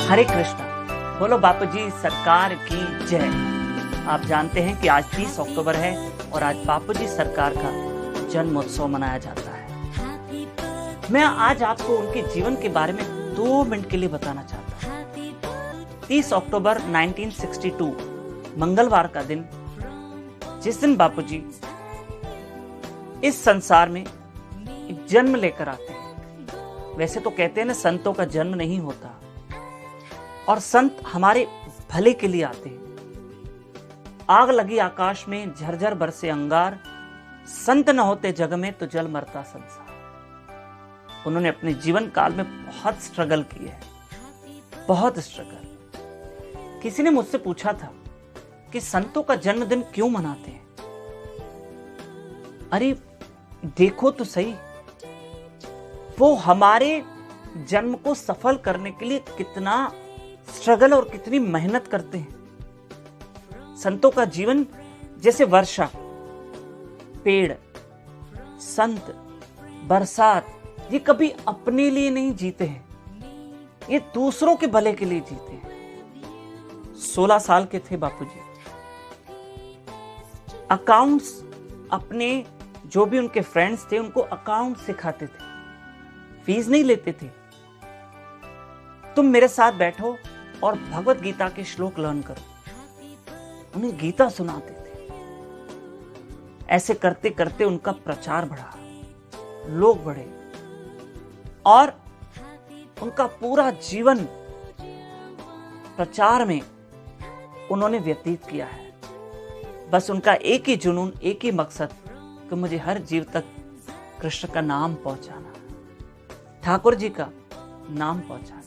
हरे कृष्णा। बोलो बापू जी सरकार की जय। आप जानते हैं कि आज 30 अक्टूबर है और आज बापू जी सरकार का जन्मोत्सव मनाया जाता है। मैं आज आपको उनके जीवन के बारे में 2 मिनट के लिए बताना चाहता हूँ। 30 अक्टूबर 1962 मंगलवार का दिन, जिस दिन बापू जी इस संसार में एक जन्म लेकर आते हैं। वैसे तो कहते हैं ना, संतों का जन्म नहीं होता और संत हमारे भले के लिए आते हैं। आग लगी आकाश में, झरझर बरसे अंगार, संत न होते जग में तो जल मरता संसार। उन्होंने अपने जीवन काल में बहुत स्ट्रगल की है, बहुत स्ट्रगल। किसी ने मुझसे पूछा था कि संतों का जन्मदिन क्यों मनाते हैं। अरे देखो तो सही, वो हमारे जन्म को सफल करने के लिए कितना स्ट्रगल और कितनी मेहनत करते हैं। संतों का जीवन जैसे वर्षा, पेड़, संत, बरसात, ये कभी अपने लिए नहीं जीते हैं, ये दूसरों के भले के लिए जीते हैं। 16 साल के थे बापूजी। अकाउंट्स, अपने जो भी उनके फ्रेंड्स थे उनको अकाउंट सिखाते थे, फीस नहीं लेते थे। तुम मेरे साथ बैठो और भगवत गीता के श्लोक लर्न करो। उन्हें गीता सुनाते थे। ऐसे करते करते उनका प्रचार बढ़ा, लोग बढ़े और उनका पूरा जीवन प्रचार में उन्होंने व्यतीत किया है। बस उनका एक ही जुनून, एक ही मकसद कि मुझे हर जीव तक कृष्ण का नाम पहुंचाना, ठाकुर जी का नाम पहुंचाना।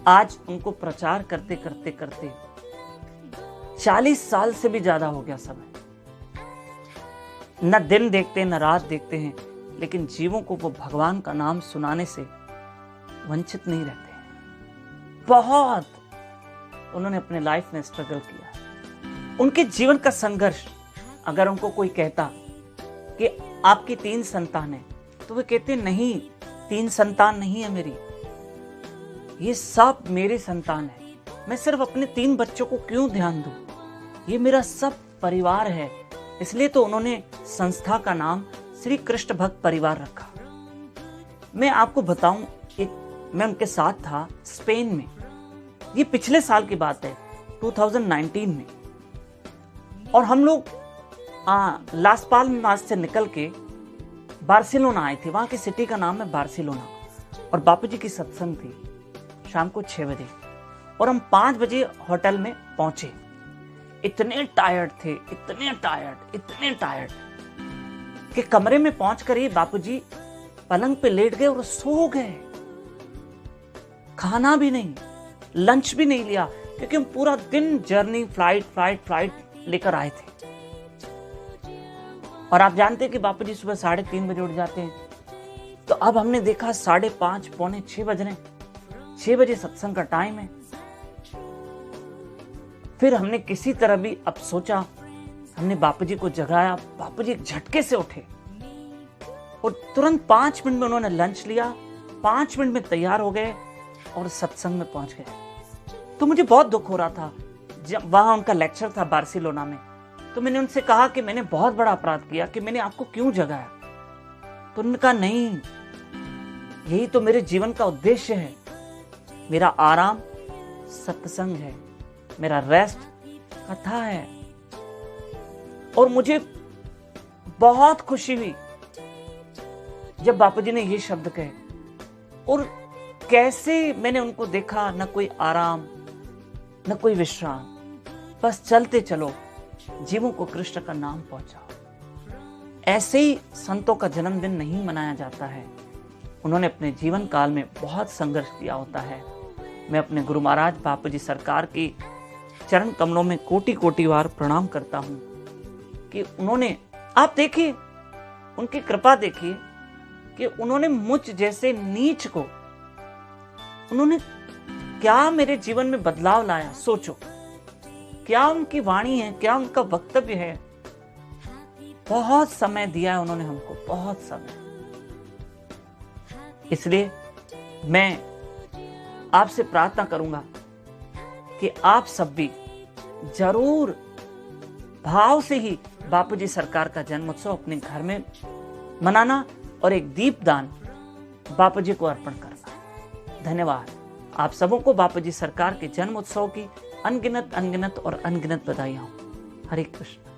आज उनको प्रचार करते करते करते 40 साल से भी ज्यादा हो गया समय। न दिन देखते न रात देखते हैं, लेकिन जीवों को वो भगवान का नाम सुनाने से वंचित नहीं रहते। बहुत उन्होंने अपने लाइफ में स्ट्रगल किया। उनके जीवन का संघर्ष, अगर उनको कोई कहता कि आपकी 3 संतान है, तो वे कहते नहीं, 3 संतान नहीं है मेरी, ये सब मेरे संतान है। मैं सिर्फ अपने 3 बच्चों को क्यों ध्यान दूं, ये मेरा सब परिवार है। इसलिए तो उन्होंने संस्था का नाम श्री कृष्ण भक्त परिवार रखा। मैं आपको बताऊं, मैं उनके साथ था स्पेन में। ये पिछले साल की बात है, 2019 में। और हम लोग लास पाल्मास से निकल के बार्सिलोना आए थे। वहां की सिटी का नाम है बार्सिलोना। और बापूजी की सत्संग थी शाम को 6 बजे और हम 5 बजे होटल में पहुंचे। इतने टायर्ड थे, इतने टायर्ड कि कमरे में पहुंचकर ही बापूजी पलंग पे लेट गए और सो गए। खाना भी नहीं, लंच भी नहीं लिया, क्योंकि हम पूरा दिन जर्नी, फ्लाइट लेकर आए थे। और आप जानते हैं कि बापूजी सुबह 3:30 बजे उठ जाते हैं। तो अब हमने देखा 5:30, पौने 6 बज रहे हैं। 6 बजे सत्संग का टाइम है। फिर हमने किसी तरह भी अब सोचा, हमने बापूजी को जगाया। बापूजी एक झटके से उठे और तुरंत 5 मिनट में उन्होंने लंच लिया, 5 मिनट में तैयार हो गए और सत्संग में पहुंच गए। तो मुझे बहुत दुख हो रहा था। जब वहां उनका लेक्चर था बार्सिलोना में, तो मैंने उनसे कहा कि मैंने बहुत बड़ा अपराध किया कि मैंने आपको क्यों जगाया। तो उन्होंने कहा नहीं, यही तो मेरे जीवन का उद्देश्य है। मेरा आराम सत्संग है, मेरा रेस्ट कथा है। और मुझे बहुत खुशी हुई जब बापूजी ने ये शब्द कहे। और कैसे मैंने उनको देखा, न कोई आराम न कोई विश्राम, बस चलते चलो, जीवों को कृष्ण का नाम पहुंचाओ। ऐसे ही संतों का जन्मदिन नहीं मनाया जाता है। उन्होंने अपने जीवन काल में बहुत संघर्ष किया होता है। मैं अपने गुरु महाराज बापूजी सरकार की चरण कमलों में कोटि कोटि बार प्रणाम करता हूं कि उन्होंने, आप देखिए उनकी कृपा देखिए कि उन्होंने मुझ जैसे नीच को, उन्होंने क्या मेरे जीवन में बदलाव लाया। सोचो, क्या उनकी वाणी है, क्या उनका वक्तव्य है। बहुत समय दिया है उन्होंने हमको, बहुत समय। इसलिए मैं आपसे प्रार्थना करूंगा कि आप सब भी जरूर भाव से ही बापूजी सरकार का जन्मोत्सव अपने घर में मनाना और एक दीपदान बापूजी को अर्पण करना। धन्यवाद। आप सबों को बापूजी सरकार के जन्मोत्सव की अनगिनत और अनगिनत बधाइयां हो। हरे कृष्ण।